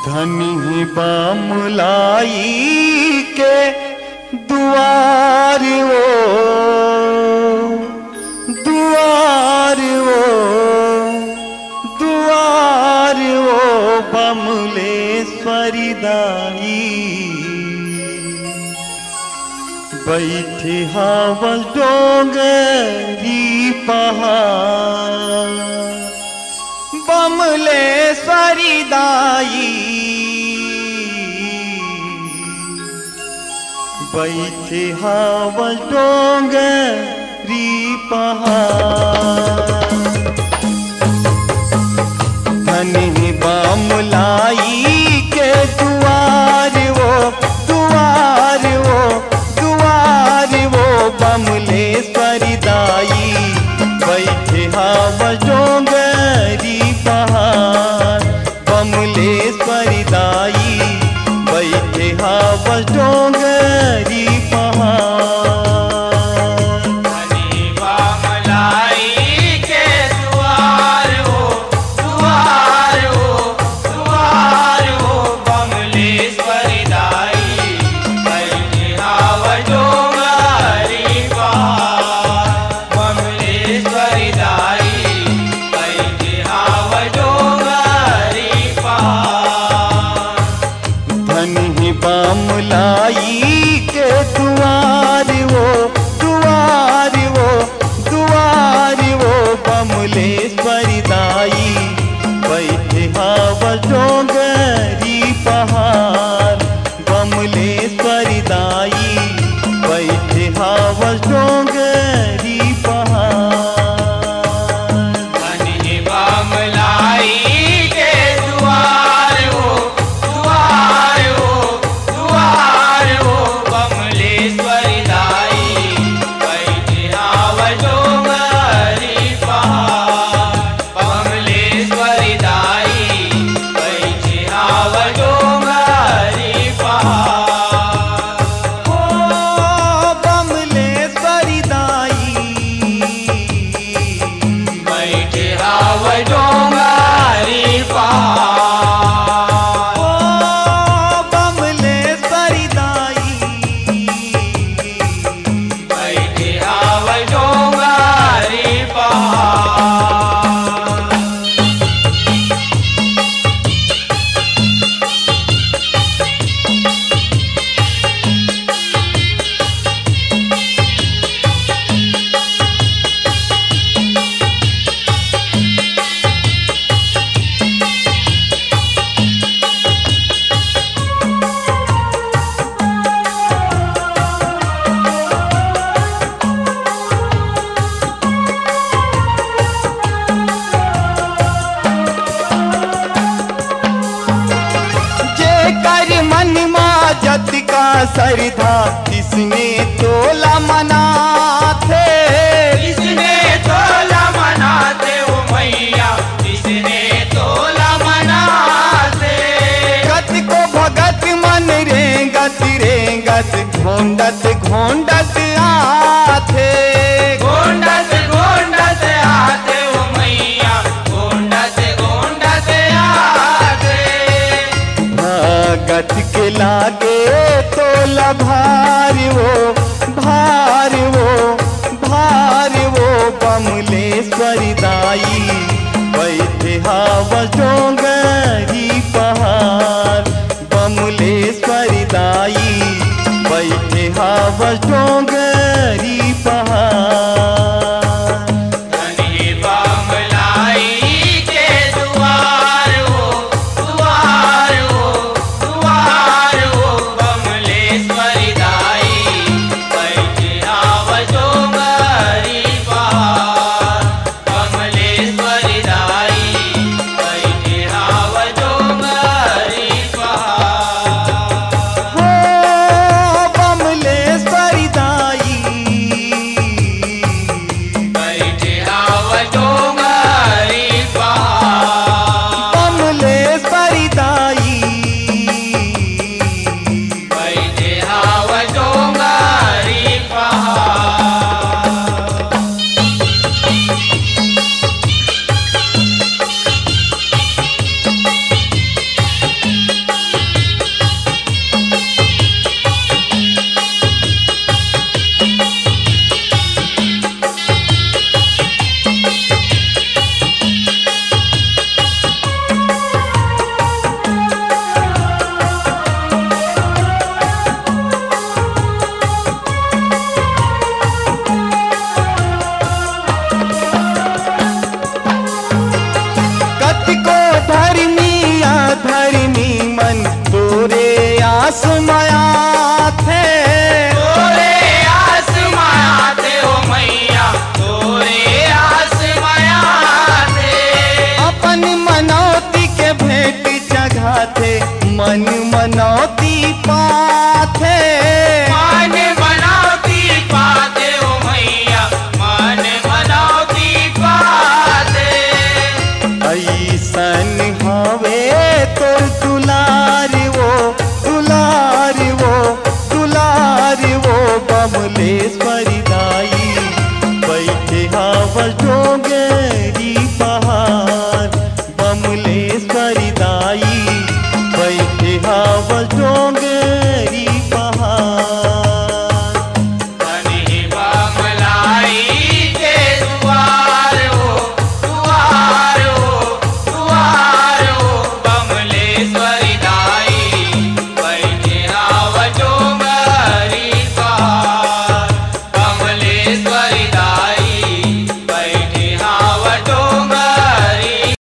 धनी बामुलाई के दुआर वो बमलेश्वरी दाई बैठे हावल डोंगरी पहाड़ बमलेश्वरी दाई बैठे हावल डोंगरी पहाड़ धनी बामुलाई के दुआर वो बमलेश्वरी दाई बैठे हावल डोंगरी पहाड़ बमलेश्वरी दाई बैठे हावल डोंगरी पहाड़ बामुलाई के दुआर वो बमलेश्वरी दाई बैठे हावल डोंगरी पहाड़ बमलेश्वरी दाई बैठे हावल डोंगरी पहाड़ सरधा किसने तोला मनाते किसने तोला मनाते ओ मैया किसने तोला मनाते गत को भगत मन रेंगत घोंडत आते घोंडत आते ओ मैया घोंडत आते भगत के लागे तोला भार वो बमलेश्वरी दाई बैठे हावल